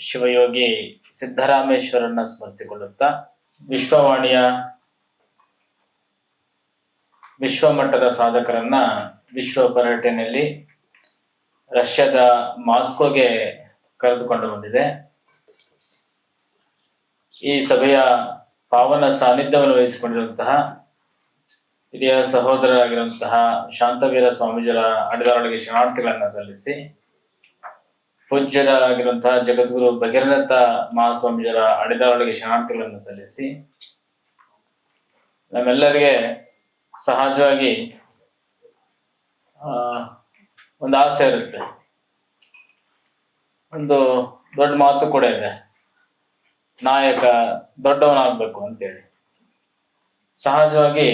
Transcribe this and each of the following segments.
ಶಿವಯೋಗಿ ಸಿದ್ದರಾಮೇಶ್ವರನ್ನ ಸ್ಮರಿಸಿಕೊಳ್ಳುತ್ತಾ ವಿಶ್ವವಾಣಿಯ ವಿಶ್ವಮಟ್ಟದ ಸಾಧಕರನ್ನ ವಿಶ್ವ ಪರ್ಯಟನೆಯಲ್ಲಿ ರಷ್ಯಾದ ಮಾಸ್ಕೋಗೆ ಕರೆದುಕೊಂಡು ಬಂದಿದೆ. ಈ ಸಭೆಯ ಪಾವನ ಸಾನ್ನಿಧ್ಯವನ್ನು ವಹಿಸಿಕೊಂಡಿರುವಂತಹ ಹಿರಿಯ ಸಹೋದರರಾಗಿರುವಂತಹ ಶಾಂತವೀರ ಸ್ವಾಮೀಜರ ಅಡಿದಾರೊಳಗೆ ಶರಣಾರ್ಥಿಗಳನ್ನ ಸಲ್ಲಿಸಿ, ಪೂಜ್ಯರಾಗಿರುವಂತಹ ಜಗದ್ಗುರು ಭಗೀರಥ ಮಹಾಸ್ವಾಮೀಜರ ಅಡಿದಾರೊಳಗೆ ಶರಣಾರ್ಥಿಗಳನ್ನು ಸಲ್ಲಿಸಿ, ನಮ್ಮೆಲ್ಲರಿಗೆ ಸಹಜವಾಗಿ ಒಂದು ಆಸೆ ಇರುತ್ತೆ, ಒಂದು ದೊಡ್ಡ ಮಾತು ಕೂಡ ಇದೆ, ನಾಯಕ ದೊಡ್ಡವನಾಗಬೇಕು ಅಂತೇಳಿ. ಸಹಜವಾಗಿ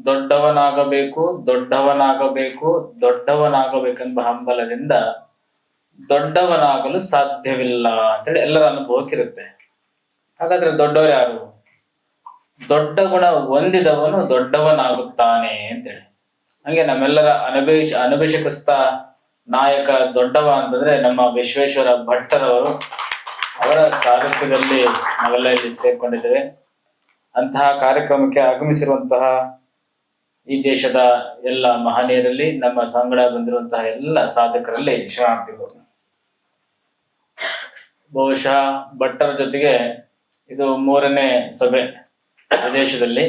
ದೊಡ್ಡವನಾಗಬೇಕೆಂಬ ಹಂಬಲದಿಂದ ದೊಡ್ಡವನಾಗಲು ಸಾಧ್ಯವಿಲ್ಲ ಅಂತೇಳಿ ಎಲ್ಲರ ಅನುಭವಕ್ಕಿರುತ್ತೆ. ಹಾಗಾದ್ರೆ ದೊಡ್ಡವರು ಯಾರು? ದೊಡ್ಡ ಗುಣ ಹೊಂದಿದವನು ದೊಡ್ಡವನಾಗುತ್ತಾನೆ ಅಂತೇಳಿ. ಹಂಗೆ ನಮ್ಮೆಲ್ಲರ ಅನಭಿಷೇಕಸ್ಥ ನಾಯಕ ದೊಡ್ಡವ ಅಂತಂದ್ರೆ ನಮ್ಮ ವಿಶ್ವೇಶ್ವರ ಭಟ್ಟರವರು. ಅವರ ಸಾರಥ್ಯದಲ್ಲಿ ನಾವೆಲ್ಲ ಇಲ್ಲಿ ಸೇರ್ಕೊಂಡಿದ್ದೇವೆ. ಅಂತಹ ಕಾರ್ಯಕ್ರಮಕ್ಕೆ ಆಗಮಿಸಿರುವಂತಹ ಈ ದೇಶದ ಎಲ್ಲ ಮಹನೀಯರಲ್ಲಿ, ನಮ್ಮ ಸಂಗಡ ಬಂದಿರುವಂತಹ ಎಲ್ಲ ಸಾಧಕರಲ್ಲಿ ಶರಣಾರ್ಥಿಗಳು. ಬಹುಶಃ ಭಟ್ಟರ ಜೊತೆಗೆ ಇದು 3ನೇ ಸಭೆ ವಿದೇಶದಲ್ಲಿ.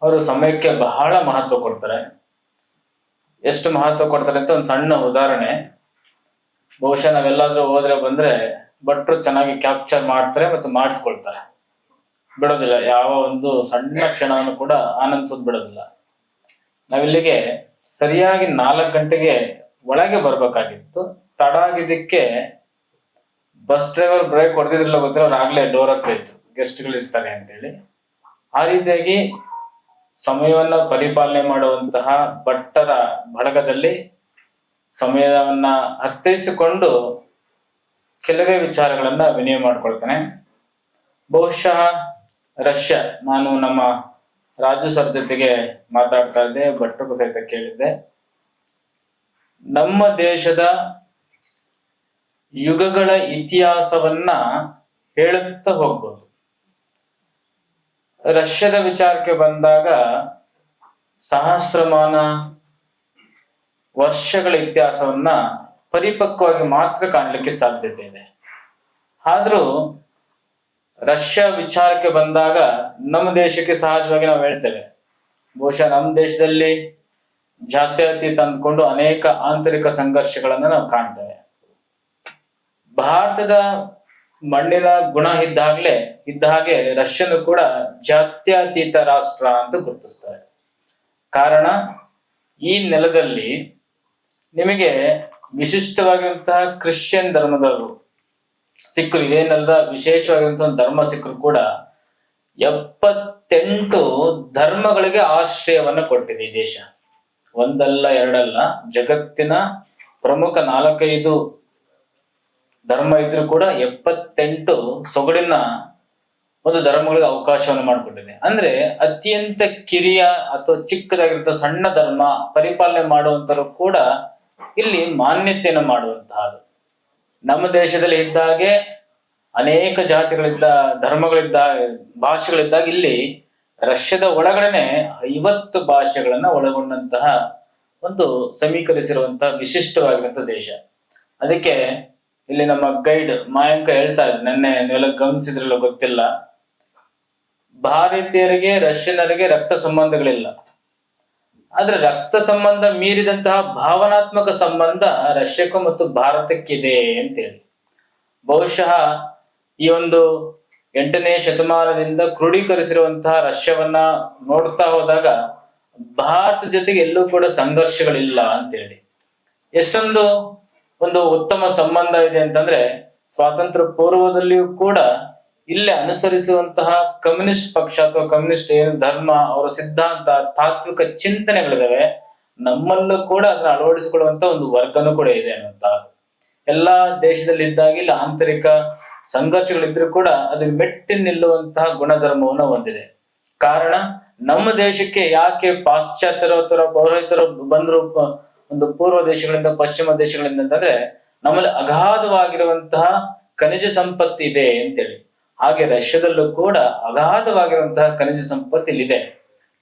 ಅವರು ಸಮಯಕ್ಕೆ ಬಹಳ ಮಹತ್ವ ಕೊಡ್ತಾರೆ. ಎಷ್ಟು ಮಹತ್ವ ಕೊಡ್ತಾರೆ ಅಂತ ಒಂದು ಸಣ್ಣ ಉದಾಹರಣೆ. ಬಹುಶಃ ನಾವೆಲ್ಲಾದ್ರೂ ಹೋದ್ರೆ ಬಂದ್ರೆ ಭಟ್ರು ಚೆನ್ನಾಗಿ ಕ್ಯಾಪ್ಚರ್ ಮಾಡ್ತಾರೆ ಮತ್ತು ಮಾಡಿಸ್ಕೊಳ್ತಾರೆ, ಬಿಡೋದಿಲ್ಲ. ಯಾವ ಒಂದು ಸಣ್ಣ ಕ್ಷಣವನ್ನು ಕೂಡ ಆನಂದಿಸೋದು ಬಿಡೋದಿಲ್ಲ. ನಾವಿಲ್ಲಿಗೆ ಸರಿಯಾಗಿ 4 ಗಂಟೆಗೆ ಒಳಗೆ ಬರ್ಬೇಕಾಗಿತ್ತು. ತಡ ಆಗಿದ್ದಕ್ಕೆ ಬಸ್ ಡ್ರೈವರ್ ಬ್ರೇಕ್ ಹೊಡೆದಿದ್ರಲ್ಲ ಗೊತ್ತಿಲ್ಲ, ಅವ್ರು ಆಗ್ಲೇ ಡೋರ್ ಹತ್ರ ಇತ್ತು, ಗೆಸ್ಟ್ಗಳು ಇರ್ತಾರೆ ಅಂತೇಳಿ. ಆ ರೀತಿಯಾಗಿ ಸಮಯವನ್ನ ಪರಿಪಾಲನೆ ಮಾಡುವಂತಹ ಭಟ್ಟರ ಬಳಗದಲ್ಲಿ ಸಮಯವನ್ನ ಅರ್ಥೈಸಿಕೊಂಡು ಕೆಲವೇ ವಿಚಾರಗಳನ್ನ ವಿನಿಮಯ ಮಾಡ್ಕೊಳ್ತಾನೆ. ಬಹುಶಃ ರಷ್ಯಾ, ನಾನು ನಮ್ಮ ರಾಜು ಸರ್ ಜೊತೆಗೆ ಮಾತಾಡ್ತಾ ಇದ್ದೆ, ಭಟ್ಟರಿಗೂ ಸಹಿತ ಕೇಳಿದ್ದೆ, ನಮ್ಮ ದೇಶದ ಯುಗಗಳ ಇತಿಹಾಸವನ್ನ ಹೇಳುತ್ತಾ ಹೋಗ್ಬೋದು. ರಷ್ಯಾದ ವಿಚಾರಕ್ಕೆ ಬಂದಾಗ ಸಹಸ್ರಮಾನ ವರ್ಷಗಳ ಇತಿಹಾಸವನ್ನ ಪರಿಪಕ್ವವಾಗಿ ಮಾತ್ರ ಕಾಣಲಿಕ್ಕೆ ಸಾಧ್ಯತೆ ಇದೆ. ಆದ್ರೂ ರಷ್ಯಾ ವಿಚಾರಕ್ಕೆ ಬಂದಾಗ ನಮ್ಮ ದೇಶಕ್ಕೆ ಸಹಜವಾಗಿ ನಾವು ಹೇಳ್ತೇವೆ, ಬಹುಶಃ ನಮ್ಮ ದೇಶದಲ್ಲಿ ಜಾತ್ಯತೀತ ಅಂದ್ಕೊಂಡು ಅನೇಕ ಆಂತರಿಕ ಸಂಘರ್ಷಗಳನ್ನ ನಾವು ಕಾಣ್ತೇವೆ. ಭಾರತದ ಮಣ್ಣಿನ ಗುಣ ಇದ್ದ ಹಾಗೆ ರಷ್ಯನು ಕೂಡ ಜಾತ್ಯತೀತ ರಾಷ್ಟ್ರ ಅಂತ ಗುರುತಿಸ್ತಾರೆ. ಕಾರಣ, ಈ ನೆಲದಲ್ಲಿ ನಿಮಗೆ ವಿಶಿಷ್ಟವಾಗಿರುವಂತಹ ಕ್ರಿಶ್ಚಿಯನ್ ಧರ್ಮದವರು ಸಿಕ್ಕರು, ಇದೇನಲ್ಲದ ವಿಶೇಷವಾಗಿರುವಂತಹ ಧರ್ಮ ಸಿಕ್ಕರು ಕೂಡ 78 ಧರ್ಮಗಳಿಗೆ ಆಶ್ರಯವನ್ನ ಕೊಟ್ಟಿದೆ ಈ ದೇಶ. ಒಂದಲ್ಲ ಎರಡಲ್ಲ, ಜಗತ್ತಿನ ಪ್ರಮುಖ 4-5 ಧರ್ಮ ಇದ್ರೂ ಕೂಡ 78 ಸೊಗಡಿನ ಒಂದು ಧರ್ಮಗಳಿಗೆ ಅವಕಾಶವನ್ನು ಮಾಡಿಕೊಟ್ಟಿದೆ. ಅಂದ್ರೆ ಅತ್ಯಂತ ಕಿರಿಯ ಅಥವಾ ಚಿಕ್ಕದಾಗಿರುವಂತಹ ಸಣ್ಣ ಧರ್ಮ ಪರಿಪಾಲನೆ ಮಾಡುವಂತರು ಕೂಡ ಇಲ್ಲಿ ಮಾನ್ಯತೆಯನ್ನು ಮಾಡುವಂತಹದ್ದು. ನಮ್ಮ ದೇಶದಲ್ಲಿ ಇದ್ದಾಗೆ ಅನೇಕ ಜಾತಿಗಳಿದ್ದ, ಧರ್ಮಗಳಿದ್ದ, ಭಾಷೆಗಳಿದ್ದಾಗ ಇಲ್ಲಿ ರಷ್ಯಾದ ಒಳಗಡೆನೆ 50 ಭಾಷೆಗಳನ್ನ ಒಳಗೊಂಡಂತಹ ಒಂದು ಸಮೀಕರಿಸಿರುವಂತಹ ವಿಶಿಷ್ಟವಾಗಿರುವಂತಹ ದೇಶ. ಅದಕ್ಕೆ ಇಲ್ಲಿ ನಮ್ಮ ಗೈಡ್ ಮಾಯಾಂಕ ಹೇಳ್ತಾ ಇದ್ರು, ನೆನ್ನೆ ನೀವೆಲ್ಲ ಗಮನಿಸಿದ್ರಲ್ಲ ಗೊತ್ತಿಲ್ಲ, ಭಾರತೀಯರಿಗೆ ರಷ್ಯನ್ನರಿಗೆ ರಕ್ತ ಸಂಬಂಧಗಳಿಲ್ಲ, ಆದ್ರೆ ರಕ್ತ ಸಂಬಂಧ ಮೀರಿದಂತಹ ಭಾವನಾತ್ಮಕ ಸಂಬಂಧ ರಷ್ಯಕ್ಕೂ ಮತ್ತು ಭಾರತಕ್ಕಿದೆ ಅಂತೇಳಿ. ಬಹುಶಃ ಈ ಒಂದು 8ನೇ ಶತಮಾನದಿಂದ ಕ್ರೋಢೀಕರಿಸಿರುವಂತಹ ರಷ್ಯವನ್ನ ನೋಡ್ತಾ ಹೋದಾಗ ಭಾರತ ಜೊತೆಗೆ ಎಲ್ಲೂ ಕೂಡ ಸಂಘರ್ಷಗಳಿಲ್ಲ ಅಂತೇಳಿ. ಎಷ್ಟೊಂದು ಒಂದು ಉತ್ತಮ ಸಂಬಂಧ ಇದೆ ಅಂತಂದ್ರೆ, ಸ್ವಾತಂತ್ರ್ಯ ಪೂರ್ವದಲ್ಲಿಯೂ ಕೂಡ ಇಲ್ಲೇ ಅನುಸರಿಸುವಂತಹ ಕಮ್ಯುನಿಸ್ಟ್ ಪಕ್ಷ ಅಥವಾ ಕಮ್ಯುನಿಸ್ಟ್ ಏನು ಧರ್ಮ, ಅವರ ಸಿದ್ಧಾಂತ, ತಾತ್ವಿಕ ಚಿಂತನೆಗಳಿದಾವೆ, ನಮ್ಮಲ್ಲೂ ಕೂಡ ಅದನ್ನ ಅಳವಡಿಸಿಕೊಳ್ಳುವಂತ ಒಂದು ವರ್ಗನೂ ಕೂಡ ಇದೆ ಅನ್ನುವಂತಹದ್ದು. ಎಲ್ಲಾ ದೇಶದಲ್ಲಿ ಇದ್ದಾಗ ಇಲ್ಲಿ ಆಂತರಿಕ ಸಂಘರ್ಷಗಳಿದ್ರು ಕೂಡ ಅದು ಮೆಟ್ಟಿ ನಿಲ್ಲುವಂತಹ ಗುಣಧರ್ಮವನ್ನು ಹೊಂದಿದೆ. ಕಾರಣ, ನಮ್ಮ ದೇಶಕ್ಕೆ ಯಾಕೆ ಪಾಶ್ಚಾತ್ಯರು ಅಥವಾ ಪೌರೋಹಿತರು ಬಂದ್ರು ಒಂದು ಪೂರ್ವ ದೇಶಗಳಿಂದ ಪಶ್ಚಿಮ ದೇಶಗಳಿಂದ ಅಂತಂದ್ರೆ, ನಮ್ಮಲ್ಲಿ ಅಗಾಧವಾಗಿರುವಂತಹ ಖನಿಜ ಸಂಪತ್ತು ಇದೆ ಅಂತೇಳಿ. ಹಾಗೆ ರಷ್ಯಾದಲ್ಲೂ ಕೂಡ ಅಗಾಧವಾಗಿರುವಂತಹ ಖನಿಜ ಸಂಪತ್ತು ಇಲ್ಲಿದೆ.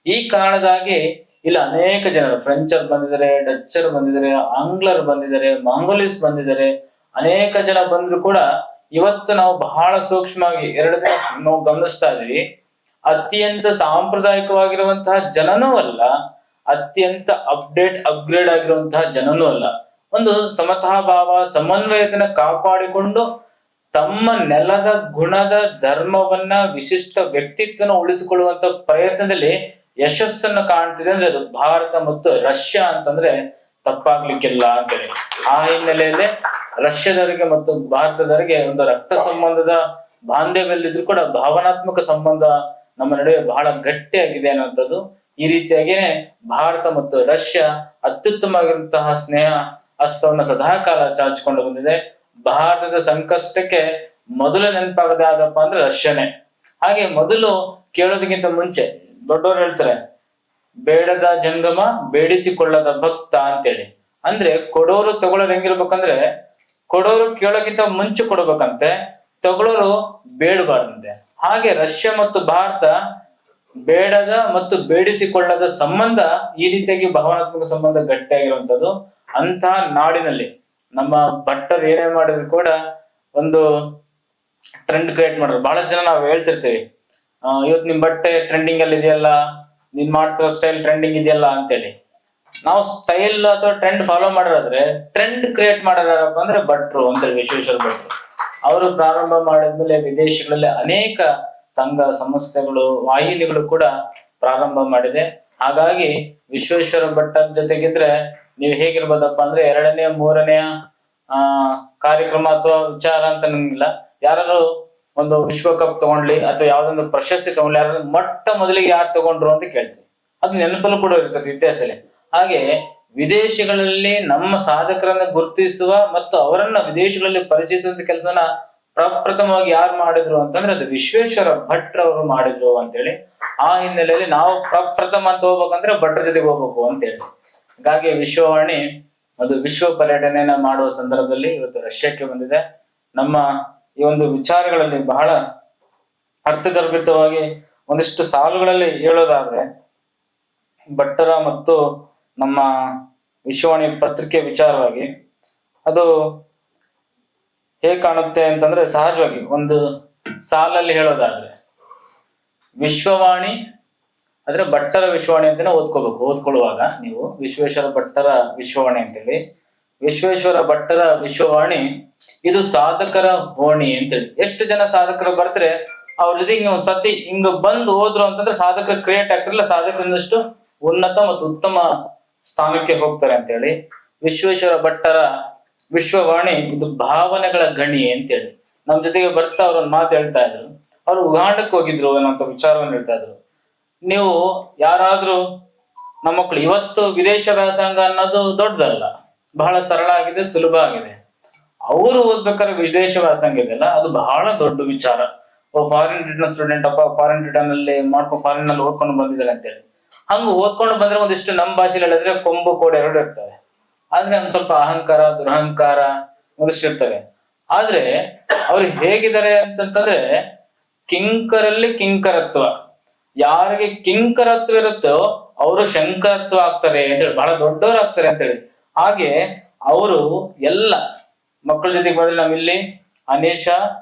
ಈ ಕಾರಣದಾಗಿ ಇಲ್ಲಿ ಅನೇಕ ಜನರು ಫ್ರೆಂಚರ್ ಬಂದಿದ್ದಾರೆ, ಡಚ್ಚರ್ ಬಂದಿದ್ದಾರೆ, ಆಂಗ್ಲರ್ ಬಂದಿದ್ದಾರೆ, ಮಾಂಗೋಲಿಸ್ ಬಂದಿದ್ದಾರೆ. ಅನೇಕ ಜನ ಬಂದ್ರು ಕೂಡ ಇವತ್ತು ನಾವು ಬಹಳ ಸೂಕ್ಷ್ಮವಾಗಿ ಎರಡು ದಿನ ನಾವು ಗಮನಿಸ್ತಾ ಇದೀವಿ. ಅತ್ಯಂತ ಸಾಂಪ್ರದಾಯಿಕವಾಗಿರುವಂತಹ ಜನನೂ ಅಲ್ಲ, ಅತ್ಯಂತ ಅಪ್ಗ್ರೇಡ್ ಆಗಿರುವಂತಹ ಜನನೂ ಅಲ್ಲ. ಒಂದು ಸಮತಾ ಭಾವ ಸಮನ್ವಯತೆನ ಕಾಪಾಡಿಕೊಂಡು ತಮ್ಮ ನೆಲದ ಗುಣದ ಧರ್ಮವನ್ನ ವಿಶಿಷ್ಟ ವ್ಯಕ್ತಿತ್ವನ ಉಳಿಸಿಕೊಳ್ಳುವಂತ ಪ್ರಯತ್ನದಲ್ಲಿ ಯಶಸ್ಸನ್ನು ಕಾಣ್ತಿದೆ ಅಂದ್ರೆ ಅದು ಭಾರತ ಮತ್ತು ರಷ್ಯಾ ಅಂತಂದ್ರೆ ತಪ್ಪಾಗ್ಲಿಕ್ಕಿಲ್ಲ ಅಂತೇಳಿ. ಆ ಹಿನ್ನೆಲೆಯಲ್ಲಿ ರಷ್ಯಾದವರಿಗೆ ಮತ್ತು ಭಾರತದವರಿಗೆ ಒಂದು ರಕ್ತ ಸಂಬಂಧದ ಬಾಂಧವ್ಯವಿಲ್ಲದಿದ್ರು ಕೂಡ ಭಾವನಾತ್ಮಕ ಸಂಬಂಧ ನಮ್ಮ ನಡುವೆ ಬಹಳ ಗಟ್ಟಿಯಾಗಿದೆ ಅನ್ನುವಂಥದ್ದು. ಈ ರೀತಿಯಾಗಿಯೇ ಭಾರತ ಮತ್ತು ರಷ್ಯಾ ಅತ್ಯುತ್ತಮವಾಗಿರುವಂತಹ ಸ್ನೇಹ ಹಸ್ತವನ್ನ ಸದಾಕಾಲ ಚಾಚಿಕೊಂಡು ಬಂದಿದೆ. ಭಾರತದ ಸಂಕಷ್ಟಕ್ಕೆ ಮೊದಲು ನೆನಪಾಗದೆ ಆದಪ್ಪ ಅಂದ್ರೆ ರಷ್ಯಾನೇ. ಹಾಗೆ ಮೊದಲು ಕೇಳೋದಕ್ಕಿಂತ ಮುಂಚೆ ದೊಡ್ಡವರು ಹೇಳ್ತಾರೆ, ಬೇಡದ ಜಂಗಮ ಬೇಡಿಸಿಕೊಳ್ಳದ ಭಕ್ತ ಅಂತೇಳಿ. ಅಂದ್ರೆ ಕೊಡೋರು ತಗೊಳ್ಳೋರು ಹೆಂಗಿರ್ಬೇಕಂದ್ರೆ, ಕೊಡೋರು ಕೇಳೋಕ್ಕಿಂತ ಮುಂಚೆ ಕೊಡ್ಬೇಕಂತೆ, ತಗೊಳ್ಳೋರು ಬೇಡಬಾರ್ದಂತೆ. ಹಾಗೆ ರಷ್ಯಾ ಮತ್ತು ಭಾರತ ಬೇಡದ ಮತ್ತು ಬೇಡಿಸಿಕೊಳ್ಳದ ಸಂಬಂಧ, ಈ ರೀತಿಯಾಗಿ ಭಾವನಾತ್ಮಕ ಸಂಬಂಧ ಗಟ್ಟಿಯಾಗಿರುವಂತದ್ದು. ಅಂತಹ ನಾಡಿನಲ್ಲಿ ನಮ್ಮ ಭಟ್ಟರು ಏನೇ ಮಾಡಿದ್ರು ಕೂಡ ಒಂದು ಟ್ರೆಂಡ್ ಕ್ರಿಯೇಟ್ ಮಾಡೋರು. ಬಹಳಷ್ಟು ಜನ ನಾವು ಹೇಳ್ತಿರ್ತೀವಿ, ಇವತ್ತು ನಿಮ್ ಬಟ್ಟೆ ಟ್ರೆಂಡಿಂಗ್ ಅಲ್ಲಿ ಇದೆಯಲ್ಲ, ನೀನ್ ಮಾಡ್ತಿರೋ ಸ್ಟೈಲ್ ಟ್ರೆಂಡಿಂಗ್ ಇದೆಯಲ್ಲ ಅಂತೇಳಿ. ನಾವು ಸ್ಟೈಲ್ ಅಥವಾ ಟ್ರೆಂಡ್ ಫಾಲೋ ಮಾಡಿರೋದ್ರೆ ಟ್ರೆಂಡ್ ಕ್ರಿಯೇಟ್ ಮಾಡೋರಪ್ಪ ಅಂದ್ರೆ ಭಟ್ರು ಅಂತೇಳಿ, ವಿಶ್ವೇಶ್ವರ ಭಟ್ರು. ಅವರು ಪ್ರಾರಂಭ ಮಾಡಿದ್ಮೇಲೆ ವಿದೇಶಗಳಲ್ಲಿ ಅನೇಕ ಸಂಘ ಸಂಸ್ಥೆಗಳು, ವಾಹಿನಿಗಳು ಕೂಡ ಪ್ರಾರಂಭ ಮಾಡಿದೆ. ಹಾಗಾಗಿ ವಿಶ್ವೇಶ್ವರ ಭಟ್ಟರ ಜೊತೆಗಿದ್ರೆ ನೀವು ಹೇಗಿರ್ಬೋದಪ್ಪ ಅಂದ್ರೆ ಎರಡನೇ ಮೂರನೆಯ ಕಾರ್ಯಕ್ರಮ ಅಥವಾ ವಿಚಾರ ಅಂತ ನಂಗಿಲ್ಲ, ಯಾರು ಒಂದು ವಿಶ್ವಕಪ್ ತಗೊಂಡ್ಲಿ ಅಥವಾ ಯಾವ್ದೊಂದು ಪ್ರಶಸ್ತಿ ತಗೊಂಡ್ಲಿ, ಯಾರು ಮೊಟ್ಟ ಮೊದಲಿಗೆ ಯಾರು ತಗೊಂಡ್ರು ಅಂತ ಕೇಳ್ತೀವಿ. ಅದು ನೆನಪಲ್ಲೂ ಕೂಡ ಇರ್ತದೆ ಇತಿಹಾಸದಲ್ಲಿ. ಹಾಗೆ ವಿದೇಶಗಳಲ್ಲಿ ನಮ್ಮ ಸಾಧಕರನ್ನ ಗುರುತಿಸುವ ಮತ್ತು ಅವರನ್ನ ವಿದೇಶಗಳಲ್ಲಿ ಪರಿಚಯಿಸುವಂತ ಕೆಲಸನ ಪ್ರಪ್ರಥಮವಾಗಿ ಯಾರು ಮಾಡಿದ್ರು ಅಂತಂದ್ರೆ ಅದು ವಿಶ್ವೇಶ್ವರ ಭಟ್ರವರು ಮಾಡಿದ್ರು ಅಂತೇಳಿ. ಆ ಹಿನ್ನೆಲೆಯಲ್ಲಿ ನಾವು ಪ್ರಪ್ರಥಮ ಅಂತ ಹೋಗ್ಬೇಕಂದ್ರೆ ಭಟ್ರ ಜೊತೆಗೆ ಹೋಗ್ಬೇಕು ಅಂತೇಳಿ. ಹಾಗಾಗಿ ವಿಶ್ವವಾಣಿ ಅದು ವಿಶ್ವ ಪರ್ಯಟನೆಯನ್ನ ಮಾಡುವ ಸಂದರ್ಭದಲ್ಲಿ ಇವತ್ತು ರಷ್ಯಾಕ್ಕೆ ಬಂದಿದೆ. ನಮ್ಮ ಈ ಒಂದು ವಿಚಾರಗಳಲ್ಲಿ ಬಹಳ ಅರ್ಥಗರ್ಭಿತವಾಗಿ ಒಂದಿಷ್ಟು ಸಾಲುಗಳಲ್ಲಿ ಹೇಳೋದಾದ್ರೆ, ಭಟ್ಟರ ಮತ್ತು ನಮ್ಮ ವಿಶ್ವವಾಣಿ ಪತ್ರಿಕೆ ವಿಚಾರವಾಗಿ ಅದು ಹೇಗ್ ಕಾಣುತ್ತೆ ಅಂತಂದ್ರೆ, ಸಹಜವಾಗಿ ಒಂದು ಸಾಲಲ್ಲಿ ಹೇಳೋದಾದ್ರೆ ವಿಶ್ವವಾಣಿ ಅಂದ್ರೆ ಭಟ್ಟರ ವಿಶ್ವವಾಣಿ ಅಂತಾನೆ ಓದ್ಕೋಬೇಕು. ಓದ್ಕೊಳ್ಳುವಾಗ ನೀವು ವಿಶ್ವೇಶ್ವರ ಭಟ್ಟರ ವಿಶ್ವವಾಣಿ ಅಂತೇಳಿ, ವಿಶ್ವೇಶ್ವರ ಭಟ್ಟರ ವಿಶ್ವವಾಣಿ ಇದು ಸಾಧಕರ ಹೋಣಿ ಅಂತೇಳಿ. ಎಷ್ಟು ಜನ ಸಾಧಕರು ಬರ್ತಾರೆ, ಅವ್ರ ಜೊತೆಗೆ ನೀವು ಸತಿ ಹಿಂಗ ಬಂದು ಹೋದ್ರು ಅಂತಂದ್ರೆ ಸಾಧಕರು ಕ್ರಿಯೇಟ್ ಆಗ್ತಿರಲ್ಲ, ಸಾಧಕರಿಂದಷ್ಟು ಉನ್ನತ ಮತ್ತು ಉತ್ತಮ ಸ್ಥಾನಕ್ಕೆ ಹೋಗ್ತಾರೆ ಅಂತೇಳಿ. ವಿಶ್ವೇಶ್ವರ ಭಟ್ಟರ ವಿಶ್ವವಾಣಿ ಇದು ಭಾವನೆಗಳ ಗಣಿ ಅಂತೇಳಿ. ನಮ್ ಜೊತೆಗೆ ಬರ್ತಾ ಅವ್ರೊಂದು ಮಾತು ಹೇಳ್ತಾ ಇದ್ರು. ಅವ್ರು ಉಗಾಂಡಕ್ಕೆ ಹೋಗಿದ್ರು ಅನ್ನೋಂಥ ವಿಚಾರವನ್ನು ಹೇಳ್ತಾ ಇದ್ರು. ನೀವು ಯಾರಾದ್ರೂ ನಮ್ಮ ಮಕ್ಕಳು ಇವತ್ತು ವಿದೇಶ ವ್ಯಾಸಂಗ ಅನ್ನೋದು ದೊಡ್ಡದಲ್ಲ, ಬಹಳ ಸರಳ ಆಗಿದೆ, ಸುಲಭ ಆಗಿದೆ. ಅವರು ಓದ್ಬೇಕಾದ್ರೆ ವಿದೇಶ ವ್ಯಾಸಂಗ ಇದೆಯಲ್ಲ, ಅದು ಬಹಳ ದೊಡ್ಡ ವಿಚಾರ. ಫಾರಿನ್ ರಿಟರ್ನ್ ಸ್ಟೂಡೆಂಟ್ ಅಪ್ಪ ಫಾರಿನ್ ರಿಟರ್ನ್ ಅಲ್ಲಿ ಮಾಡ್ಕೊಂಡು ಫಾರಿನ್ ನಲ್ಲಿ ಓದ್ಕೊಂಡು ಬಂದಿದ್ದಾರೆ ಅಂತೇಳಿ. ಹಂಗ ಓದ್ಕೊಂಡು ಬಂದ್ರೆ ಒಂದಿಷ್ಟು ನಮ್ಮ ಭಾಷೆಲಿ ಹೇಳಿದ್ರೆ ಕೊಂಬು ಕೋಡ್ ಎರಡು ಇರ್ತವೆ. ಆದ್ರೆ ಒಂದ್ ಸ್ವಲ್ಪ ಅಹಂಕಾರ ದುರಹಂಕಾರ ಒಂದಿಷ್ಟು ಇರ್ತವೆ. ಆದ್ರೆ ಅವ್ರು ಹೇಗಿದ್ದಾರೆ ಅಂತಂತಂದ್ರೆ, ಕಿಂಕರಲ್ಲಿ ಕಿಂಕರತ್ವ. ಯಾರಿಗೆ ಕಿಂಕರತ್ವ ಇರುತ್ತೋ ಅವರು ಶಂಕರತ್ವ ಆಗ್ತಾರೆ ಅಂತೇಳಿ, ಬಹಳ ದೊಡ್ಡವರು ಆಗ್ತಾರೆ ಅಂತೇಳಿ. ಹಾಗೆ ಅವರು ಎಲ್ಲ ಮಕ್ಕಳ ಜೊತೆಗೆ ಬಂದ್ರೆ ನಾವಿಲ್ಲಿ ಅನೀಶಾ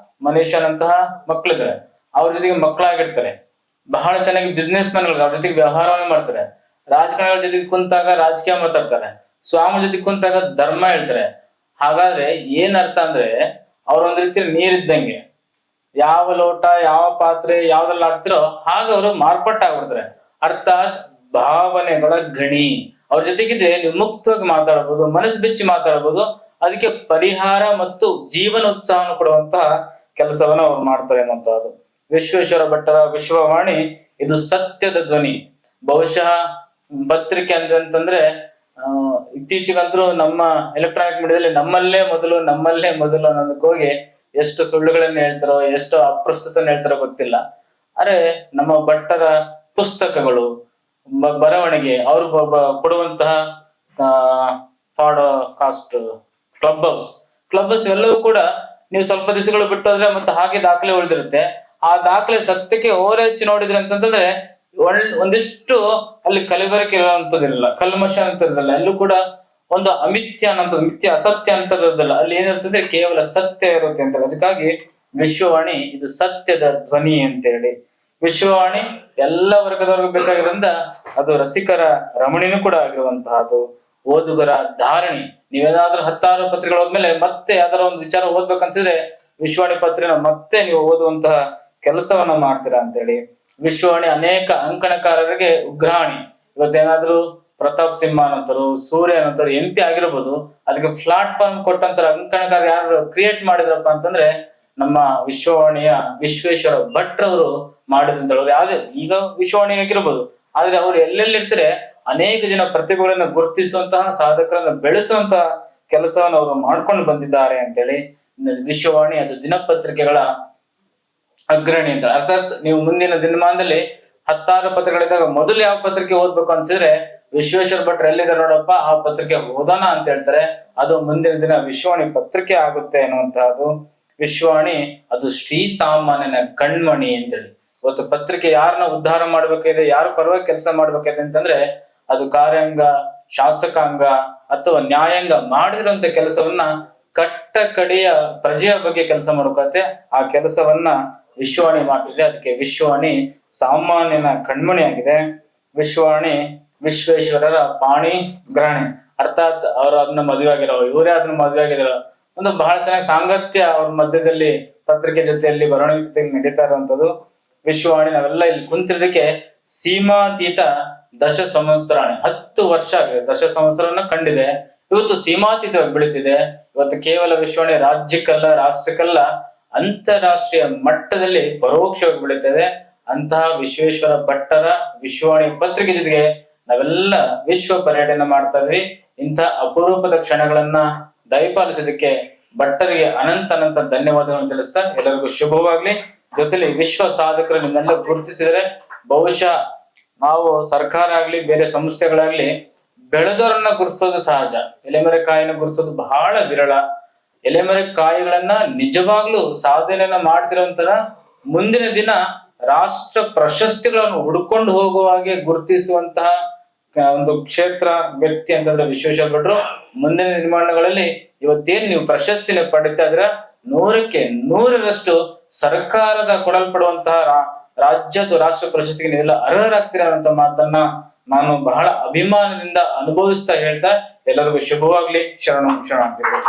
ಮನೀಶಾನಂತಹ ಮಕ್ಕಳಿದ್ದಾರೆ, ಅವ್ರ ಜೊತೆಗೆ ಮಕ್ಕಳಾಗಿರ್ತಾರೆ. ಬಹಳ ಚೆನ್ನಾಗಿ ಬಿಸ್ನೆಸ್ ಮ್ಯಾನ್ಗಳು ಅವ್ರ ಜೊತೆಗೆ ವ್ಯವಹಾರವನ್ನು ಮಾಡ್ತಾರೆ. ರಾಜಕಾರಣಿಗಳ ಜೊತೆಗೆ ಕುಂತಾಗ ರಾಜಕೀಯ ಮಾತಾಡ್ತಾರೆ, ಸ್ವಾಮಿ ಜೊತೆಗೆ ಕುಂತಾಗ ಧರ್ಮ ಹೇಳ್ತಾರೆ. ಹಾಗಾದ್ರೆ ಏನ್ ಅರ್ಥ ಅಂದ್ರೆ, ಅವ್ರೊಂದ್ ರೀತಿ ನೀರಿದ್ದಂಗೆ, ಯಾವ ಲೋಟ ಯಾವ ಪಾತ್ರೆ ಯಾವ್ದ್ರಲ್ಲಿ ಹಾಕ್ತಿರೋ ಹಾಗ ಅವರು ಮಾರ್ಪಟ್ಟಾಗ್ಬಿಡ್ತಾರೆ. ಅರ್ಥಾತ್ ಭಾವನೆಗಳ ಗಣಿ. ಅವ್ರ ಜೊತೆಗಿದ್ರೆ ನೀವು ಮುಕ್ತವಾಗಿ ಮಾತಾಡಬಹುದು, ಮನಸ್ಸು ಬಿಚ್ಚಿ ಮಾತಾಡಬಹುದು. ಅದಕ್ಕೆ ಪರಿಹಾರ ಮತ್ತು ಜೀವನ ಉತ್ಸಾಹವನ್ನು ಕೊಡುವಂತಹ ಕೆಲಸವನ್ನ ಅವ್ರು ಮಾಡ್ತಾರೆ ಅನ್ನುವಂಥದ್ದು. ವಿಶ್ವೇಶ್ವರ ಭಟ್ಟರ ವಿಶ್ವವಾಣಿ ಇದು ಸತ್ಯದ ಧ್ವನಿ. ಬಹುಶಃ ಪತ್ರಿಕೆ ಅಂತಂದ್ರೆ ಇತ್ತೀಚೆಗಂತೂ ನಮ್ಮ ಎಲೆಕ್ಟ್ರಾನಿಕ್ ಮೀಡಿಯಾದಲ್ಲಿ ನಮ್ಮಲ್ಲೇ ಮೊದಲು ಅನ್ನೋದಕ್ಕೆ ಹೋಗಿ ಎಷ್ಟು ಸುಳ್ಳುಗಳನ್ನ ಹೇಳ್ತಾರೋ, ಎಷ್ಟು ಅಪ್ರಸ್ತುತನ ಹೇಳ್ತಾರೋ ಗೊತ್ತಿಲ್ಲ. ಅರೆ ನಮ್ಮ ಭಟ್ಟರ ಪುಸ್ತಕಗಳು, ಬರವಣಿಗೆ, ಅವರು ಕೊಡುವಂತಹ ಪಾಡ್ಕಾಸ್ಟ್, ಕ್ಲಬ್ ಹೌಸ್ ಎಲ್ಲವೂ ಕೂಡ ನೀವು ಸ್ವಲ್ಪ ದಿವಸಗಳು ಬಿಟ್ಟು ಹೋದ್ರೆ ಮತ್ತೆ ಹಾಗೆ ದಾಖಲೆ ಉಳಿದಿರುತ್ತೆ. ಆ ದಾಖಲೆ ಸತ್ಯಕ್ಕೆ ಓರೆಚ್ಚಿ ನೋಡಿದ್ರಿ ಅಂತಂದ್ರೆ ಒಂದಿಷ್ಟು ಅಲ್ಲಿ ಕಲಬೆರಕೆ ಇರುವಂತದಿರಲ್ಲ, ಕಲ್ಮಶ ಅಂತ ಇರೋದಿಲ್ಲ, ಎಲ್ಲೂ ಕೂಡ ಒಂದು ಅಮಿಥ್ಯ ಅನ್ನೋದು, ಮಿಥ್ಯ ಅಸತ್ಯ ಅಂತ ಇರೋದಿಲ್ಲ. ಅಲ್ಲಿ ಏನಿರ್ತದೆ, ಕೇವಲ ಸತ್ಯ ಇರುತ್ತೆ ಅಂತ. ಅದಕ್ಕಾಗಿ ವಿಶ್ವವಾಣಿ ಇದು ಸತ್ಯದ ಧ್ವನಿ ಅಂತೇಳಿ. ವಿಶ್ವವಾಣಿ ಎಲ್ಲ ವರ್ಗದವರೆಗೂ ಬೇಕಾಗಿರೋದ್ರಿಂದ ಅದು ರಸಿಕರ ರಮಣಿನೂ ಕೂಡ ಆಗಿರುವಂತಹದ್ದು, ಓದುಗರ ಧಾರಣಿ. ನೀವೇನಾದ್ರೂ 10 ಪತ್ರಿಕೆಗಳು ಹೋದ್ಮೇಲೆ ಮತ್ತೆ ಯಾವ್ದಾರ ಒಂದು ವಿಚಾರ ಓದ್ಬೇಕನ್ಸಿದ್ರೆ ವಿಶ್ವವಾಣಿ ಪತ್ರಿಕೆನ ಮತ್ತೆ ನೀವು ಓದುವಂತಹ ಕೆಲಸವನ್ನ ಮಾಡ್ತೀರಾ ಅಂತೇಳಿ. ವಿಶ್ವವಾಣಿ ಅನೇಕ ಅಂಕಣಕಾರರಿಗೆ ಉಗ್ರಾಣಿ. ಇವತ್ತೇನಾದ್ರೂ ಪ್ರತಾಪ್ ಸಿಂಹ ಅನ್ನೋಂತರು, ಸೂರ್ಯ ಅನ್ನೋಂತರು MP ಆಗಿರ್ಬೋದು, ಅದಕ್ಕೆ ಪ್ಲಾಟ್ಫಾರ್ಮ್ ಕೊಟ್ಟಂತರ ಅಂಕಣಕಾರ ಯಾರು ಕ್ರಿಯೇಟ್ ಮಾಡಿದ್ರಪ್ಪ ಅಂತಂದ್ರೆ ನಮ್ಮ ವಿಶ್ವವಾಣಿಯ ವಿಶ್ವೇಶ್ವರ ಭಟ್ರವರು ಮಾಡಿದಂತ ಹೇಳೋರು. ಯಾವ್ದೇ ಈಗ ವಿಶ್ವವಾಣಿ ಆಗಿರ್ಬೋದು, ಆದ್ರೆ ಅವ್ರು ಎಲ್ಲೆಲ್ಲಿರ್ತಾರೆ ಅನೇಕ ಜನ ಪ್ರತಿಭೆಗಳನ್ನ ಗುರುತಿಸುವಂತಹ, ಸಾಧಕರನ್ನ ಬೆಳೆಸುವಂತಹ ಕೆಲಸವನ್ನು ಅವರು ಮಾಡ್ಕೊಂಡು ಬಂದಿದ್ದಾರೆ ಅಂತೇಳಿ. ವಿಶ್ವವಾಣಿ ಅದು ದಿನಪತ್ರಿಕೆಗಳ ಅಗ್ರಣಿ ಅಂತ. ಅರ್ಥಾತ್ ನೀವು ಮುಂದಿನ ದಿನಮಾನದಲ್ಲಿ 10 ಪತ್ರಿಕೆಗಳಿದ್ದಾಗ ಮೊದಲು ಯಾವ ಪತ್ರಿಕೆ ಓದ್ಬೇಕು ಅನ್ಸಿದ್ರೆ ವಿಶ್ವೇಶ್ವರ ಭಟ್ರು ಎಲ್ಲಿದ್ದಾರೆ ನೋಡಪ್ಪ, ಆ ಪತ್ರಿಕೆ ಓದೋಣ ಅಂತ ಹೇಳ್ತಾರೆ. ಅದು ಮುಂದಿನ ದಿನ ವಿಶ್ವವಾಣಿ ಪತ್ರಿಕೆ ಆಗುತ್ತೆ ಅನ್ನುವಂತಹದ್ದು. ವಿಶ್ವವಾಣಿ ಅದು ಶ್ರೀ ಸಾಮಾನ್ಯನ ಕಣ್ಮಣಿ ಅಂತೇಳಿ. ಇವತ್ತು ಪತ್ರಿಕೆ ಯಾರನ್ನ ಉದ್ಧಾರ ಮಾಡ್ಬೇಕಿದೆ, ಯಾರ ಪರವಾಗಿ ಕೆಲಸ ಮಾಡ್ಬೇಕಿದೆ ಅಂತಂದ್ರೆ ಅದು ಕಾರ್ಯಾಂಗ, ಶಾಸಕಾಂಗ ಅಥವಾ ನ್ಯಾಯಾಂಗ ಮಾಡಿರುವಂತ ಕೆಲಸವನ್ನ ಕಟ್ಟ ಕಡೆಯ ಪ್ರಜೆಯ ಬಗ್ಗೆ ಕೆಲಸ ಮಾಡ್ಬೇಕತ್ತೆ. ಆ ಕೆಲಸವನ್ನ ವಿಶ್ವವಾಣಿ ಮಾಡ್ತಿದೆ. ಅದಕ್ಕೆ ವಿಶ್ವವಾಣಿ ಸಾಮಾನ್ಯನ ಕಣ್ಮಣಿ ಆಗಿದೆ. ವಿಶ್ವವಾಣಿ ವಿಶ್ವೇಶ್ವರರ ಪಾಣಿ ಗ್ರಹಣಿ. ಅರ್ಥಾತ್ ಅವರು ಅದನ್ನ ಮದುವೆ ಆಗಿರೋ, ಇವರೇ ಅದನ್ನ ಮದುವೆ ಆಗಿರೋ, ಒಂದು ಬಹಳ ಚೆನ್ನಾಗಿ ಸಾಂಗತ್ಯ ಅವ್ರ ಮಧ್ಯದಲ್ಲಿ ಪತ್ರಿಕೆ ಜೊತೆಯಲ್ಲಿ ಬರವಣಿಗೆ ಜೊತೆಯಲ್ಲಿ ನಡೀತಾ ಇರುವಂತದ್ದು. ವಿಶ್ವವಾಣಿ ನಾವೆಲ್ಲ ಇಲ್ಲಿ ಕುಂತಿರೋದಕ್ಕೆ ಸೀಮಾತೀತ 10 ಸಂವತ್ಸರಾಣಿ, 10 ವರ್ಷ ಆಗಿದೆ, 10 ಸಂವತ್ಸರನ ಕಂಡಿದೆ. ಇವತ್ತು ಸೀಮಾತೀತವಾಗಿ ಬೆಳೀತಿದೆ. ಇವತ್ತು ಕೇವಲ ವಿಶ್ವವಾಣಿ ರಾಜ್ಯಕ್ಕಲ್ಲ, ರಾಷ್ಟ್ರಕ್ಕಲ್ಲ, ಅಂತಾರಾಷ್ಟ್ರೀಯ ಮಟ್ಟದಲ್ಲಿ ಪರೋಕ್ಷವಾಗಿ ಬೆಳೀತದೆ. ಅಂತಹ ವಿಶ್ವೇಶ್ವರ ಭಟ್ಟರ ವಿಶ್ವವಾಣಿ ಪತ್ರಿಕೆ ಜೊತೆಗೆ ನಾವೆಲ್ಲ ವಿಶ್ವ ಪರ್ಯಟನೆ ಮಾಡ್ತಾ ಇದ್ವಿ. ಇಂತಹ ಅಪರೂಪದ ಕ್ಷಣಗಳನ್ನ ದಯಪಾಲಿಸೋದಕ್ಕೆ ಭಟ್ಟರಿಗೆ ಅನಂತ ಧನ್ಯವಾದಗಳನ್ನು ತಿಳಿಸ್ತಾ ಎಲ್ಲರಿಗೂ ಶುಭವಾಗ್ಲಿ. ಜೊತೆಲಿ ವಿಶ್ವ ಸಾಧಕರು ನಿಮ್ಮೆಲ್ಲ ಗುರುತಿಸಿದರೆ ಬಹುಶಃ ನಾವು ಸರ್ಕಾರ ಆಗ್ಲಿ, ಬೇರೆ ಸಂಸ್ಥೆಗಳಾಗ್ಲಿ ಬೆಳೆದವರನ್ನ ಗುರುತಿಸೋದು ಸಹಜ, ಎಲೆಮರೆ ಕಾಯಿನ ಗುರುತಿಸೋದು ಬಹಳ ವಿರಳ. ಎಲೆಮರೆ ಕಾಯಿಗಳನ್ನ ನಿಜವಾಗ್ಲೂ ಸಾಧನೆಯನ್ನ ಮಾಡ್ತಿರೋಂತರ ಮುಂದಿನ ದಿನ ರಾಷ್ಟ್ರ ಪ್ರಶಸ್ತಿಗಳನ್ನು ಹುಡ್ಕೊಂಡು ಹೋಗುವ ಹಾಗೆ ಗುರುತಿಸುವಂತಹ ಒಂದು ಕ್ಷೇತ್ರ, ವ್ಯಕ್ತಿ ಅಂತಂದ್ರೆ ವಿಶ್ವೇಶ್ವರ ಭಟ್ರು. ಮುಂದಿನ ನಿರ್ಮಾಣಗಳಲ್ಲಿ ಇವತ್ತೇನ್ ನೀವು ಪ್ರಶಸ್ತಿನ ಪಡಿತಾ ಇದ್ರ 100ಕ್ಕೆ 100ರಷ್ಟು ಸರ್ಕಾರದ ಕೊಡಲ್ಪಡುವಂತಹ ರಾಜ್ಯ ಅಥವಾ ರಾಷ್ಟ್ರ ಪ್ರಶಸ್ತಿಗೆ ನೀವೆಲ್ಲ ಅರ್ಹರಾಗ್ತೀರ ಅನ್ನೋ ಮಾತನ್ನ ನಾನು ಬಹಳ ಅಭಿಮಾನದಿಂದ ಅನುಭವಿಸ್ತಾ ಹೇಳ್ತಾ ಎಲ್ಲರಿಗೂ ಶುಭವಾಗ್ಲಿ. ಶರಣು ಶರಣಾರ್ಥಿಗಳು.